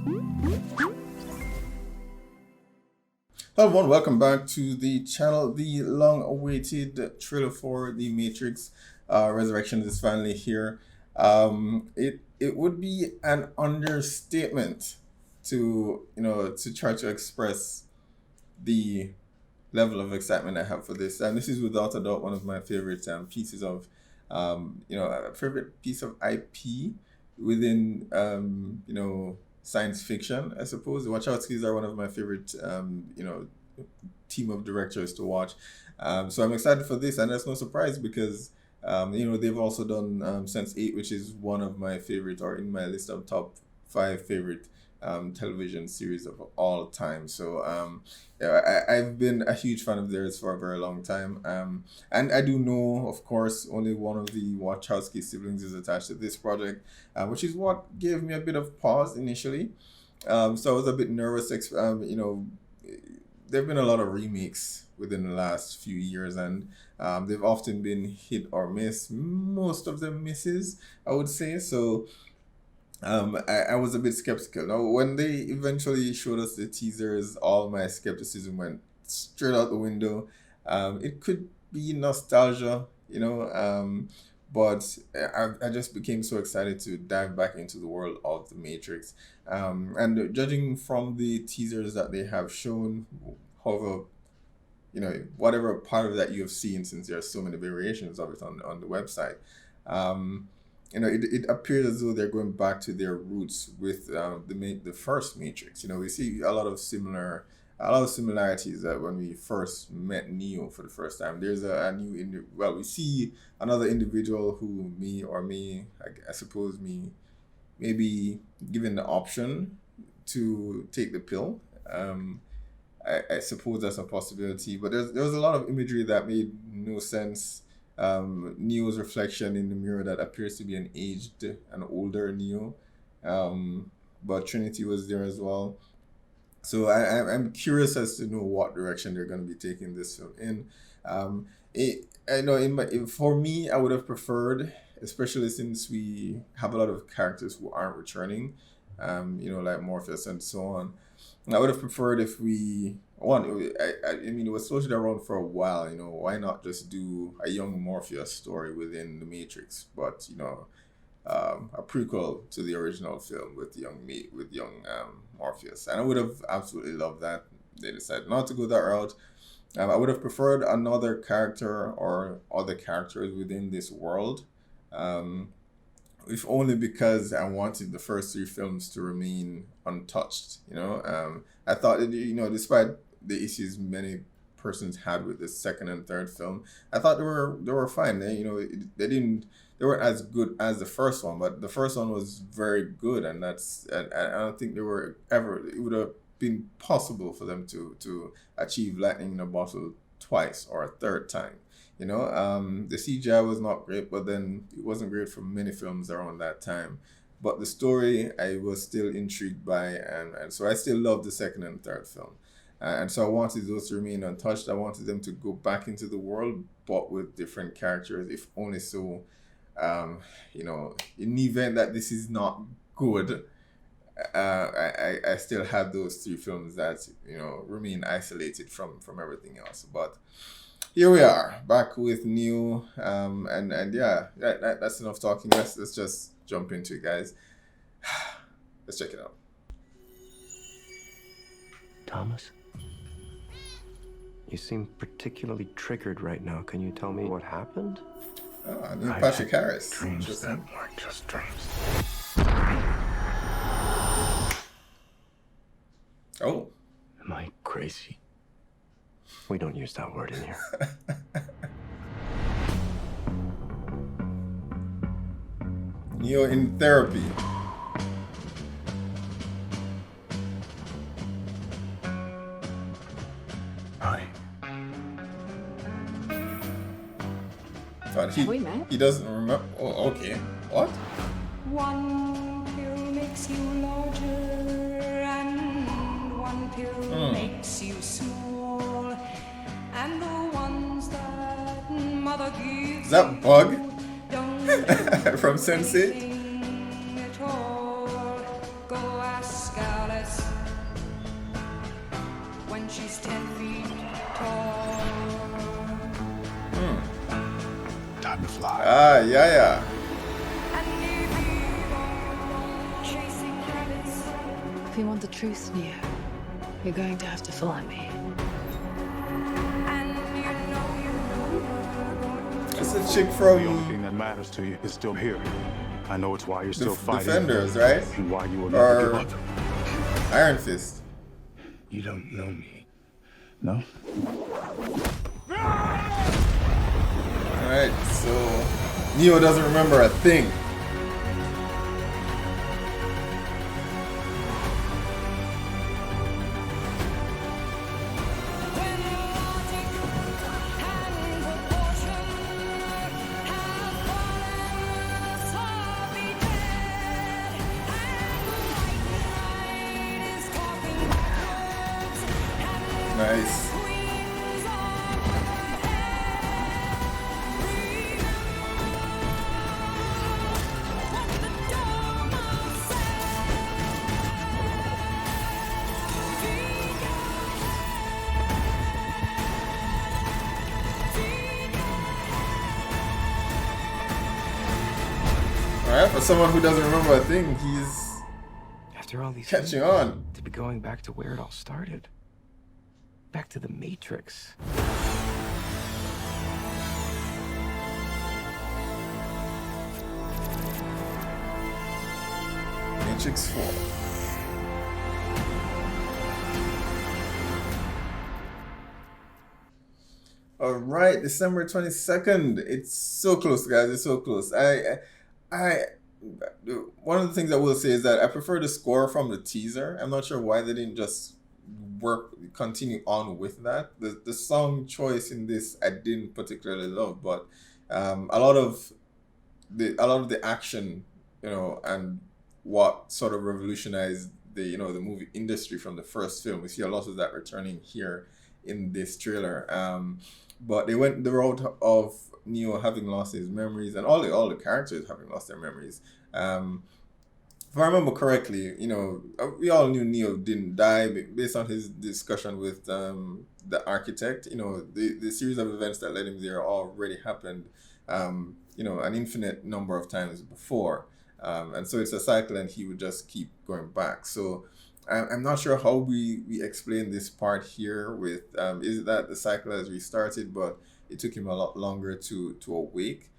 Hello everyone, welcome back to the channel. The long-awaited trailer for The Matrix Resurrection is finally here. It would be an understatement to try to express the level of excitement I have for this, and this is without a doubt one of my favorite pieces of a favorite piece of IP within science fiction, I suppose. The Wachowskis are one of my favorite team of directors to watch. So I'm excited for this, and that's no surprise because they've also done Sense8, which is one of my favorite, or in my list of top 5 favorite television series of all time. So I've been a huge fan of theirs for a very long time. And I do know, of course, only one of the Wachowski siblings is attached to this project, which is what gave me a bit of pause initially. So I was a bit nervous. There have been a lot of remakes within the last few years, and they've often been hit or miss. Most of them misses, I would say. So I was a bit skeptical. Now, when they eventually showed us the teasers, all my skepticism went straight out the window. It could be nostalgia, but I just became so excited to dive back into the world of The Matrix. And judging from the teasers that they have shown, however, whatever part of that you have seen, since there are so many variations of it on the website, it appears as though they're going back to their roots with the first Matrix. We see a lot of similarities that when we first met Neo for the first time. There's we see another individual who I suppose may be given the option to take the pill. I suppose that's a possibility, but there was a lot of imagery that made no sense. Neo's reflection in the mirror that appears to be an older Neo, but Trinity was there as well. So I'm curious as to know what direction they're going to be taking this film in. For me, I would have preferred, especially since we have a lot of characters who aren't returning, like Morpheus and so on. I would have preferred if it was floated around for a while. Why not just do a young Morpheus story within the Matrix, but a prequel to the original film with young Morpheus, and I would have absolutely loved that. They decided not to go that route. I would have preferred another character or other characters within this world, if only because I wanted the first 3 films to remain untouched. I thought despite the issues many persons had with the second and third film, I thought they were fine. They weren't as good as the first one, but the first one was very good, and I don't think it would have been possible for them to achieve lightning in a bottle twice or a third time. The CGI was not great, but then it wasn't great for many films around that time. But the story I was still intrigued by, and so I still loved the second and third film. And so I wanted those to remain untouched. I wanted them to go back into the world, but with different characters, if only so, in the event that this is not good, I still had those 3 films that, remain isolated from everything else. But here we are, back with Neo, and yeah, that's enough talking. Let's just jump into it, guys. Let's check it out. Thomas, you seem particularly triggered right now. Can you tell me what happened? Oh, Neil Patrick Harris. Dreams that weren't just dreams. Oh. Am I crazy? We don't use that word in here. Neo in therapy. Hi. Have we met? He doesn't remember. Oh, okay. What? One pill makes you larger, and one pill makes you small, and the ones that mother gives. Is that Bug from Sense8? Go rascaless when she's 10 feet tall. Time to fly. Ah, yeah. And if you go chasing rabbits, If you want the truth, Neo, you're going to have to follow me. and you know It's a chick The only from thing that matters to you is still here. I know it's why you're still fighting. Defenders, right? And why you will never Or give up. Iron Fist. You don't know me. No? Alright, so Neo doesn't remember a thing. Nice. Alright, for someone who doesn't remember a thing, he's After all these catching years, on. to be going back to where it all started. Back to the Matrix. Matrix 4. All right, December 22nd. It's so close, guys. It's so close. One of the things I will say is that I prefer the score from the teaser. I'm not sure why they didn't just continue on with that. The song choice in this I didn't particularly love, but a lot of the action, and what sort of revolutionized the movie industry from the first film. We see a lot of that returning here in this trailer. But they went the route of Neo having lost his memories and all the characters having lost their memories. If I remember correctly, we all knew Neo didn't die based on his discussion with the architect. The series of events that led him there already happened, an infinite number of times before. And so it's a cycle and he would just keep going back. So I'm not sure how we explain this part here with, is it that the cycle has restarted, but it took him a lot longer to awake?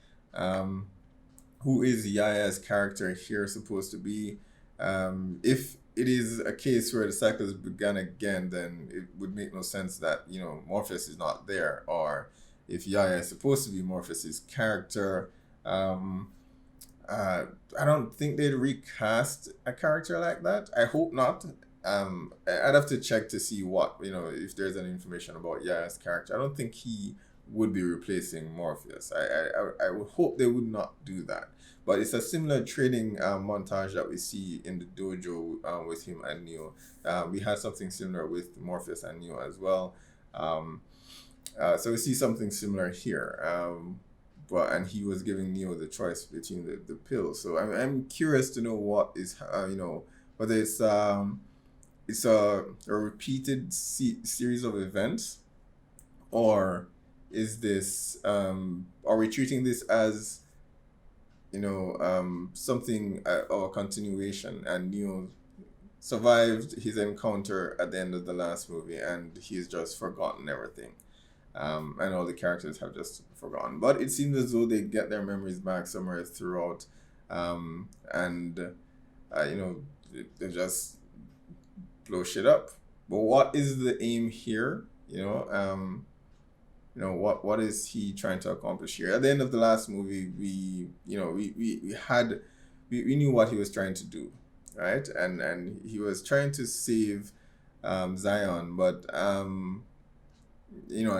Who is Yaya's character here supposed to be? If it is a case where the cycle has begun again, then it would make no sense that, Morpheus is not there. Or if Yaya is supposed to be Morpheus's character, I don't think they'd recast a character like that. I hope not. I'd have to check to see what, if there's any information about Yaya's character. I don't think he would be replacing Morpheus. I would hope they would not do that. But it's a similar training montage that we see in the dojo with him and Neo. We had something similar with Morpheus and Neo as well. So we see something similar here. And he was giving Neo the choice between the pills. So I'm curious to know what is, whether it's a repeated series of events, or is this, are we treating this as, something or a continuation, and Neo survived his encounter at the end of the last movie and he's just forgotten everything. And all the characters have just forgotten. But it seems as though they get their memories back somewhere throughout. They just blow shit up. But what is the aim here? What is he trying to accomplish here? At the end of the last movie, we knew what he was trying to do, right? And he was trying to save Zion, but and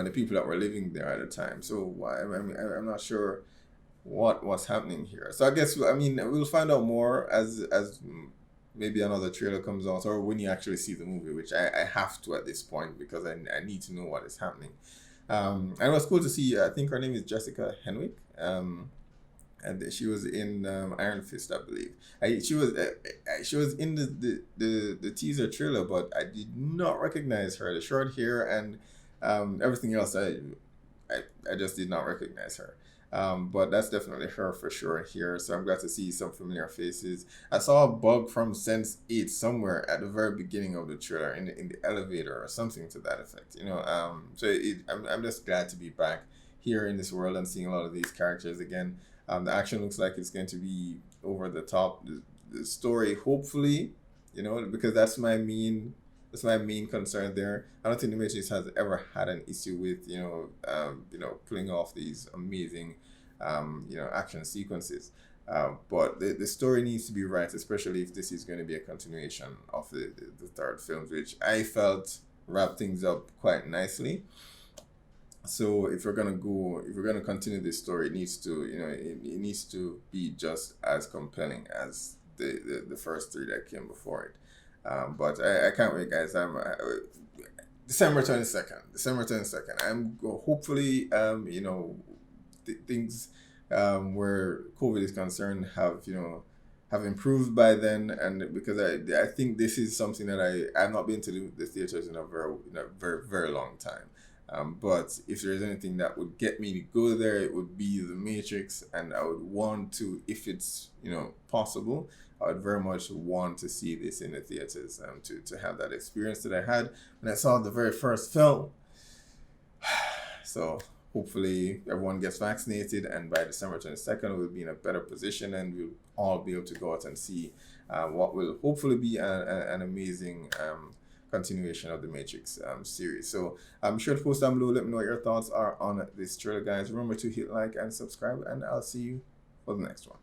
the people that were living there at the time. So I'm not sure what was happening here. So I guess we'll find out more as maybe another trailer comes out, or when you actually see the movie, which I have to at this point because I need to know what is happening. And it was cool to see. I think her name is Jessica Henwick. and she was in Iron Fist, I believe. She was in the teaser trailer, but I did not recognize her. The short hair and everything else, I just did not recognize her. But that's definitely her for sure here. So I'm glad to see some familiar faces. I saw a bug from Sense 8 somewhere at the very beginning of the trailer in the elevator or something to that effect. I'm just glad to be back here in this world and seeing a lot of these characters again. The action looks like it's going to be over the top. The story, hopefully, because that's my main concern there. I don't think the Matrix has ever had an issue with pulling off these amazing action sequences. But the story needs to be right, especially if this is going to be a continuation of the third film, which I felt wrapped things up quite nicely. So if we're gonna continue this story, it needs to be just as compelling as the first three that came before it. But I can't wait, guys. December 22nd. I'm hopefully things where COVID is concerned have improved by then, and because I think this is something that I've not been to the theaters in a very, very long time. But if there's anything that would get me to go there, it would be The Matrix, and I would want to, if it's possible, I would very much want to see this in the theaters, to have that experience that I had when I saw the very first film. So hopefully everyone gets vaccinated, and by December 22nd we'll be in a better position, and we'll all be able to go out and see what will hopefully be an amazing continuation of the Matrix series. So I'm sure to post down below, let me know what your thoughts are on this trailer, guys. Remember to hit like and subscribe, and I'll see you for the next one.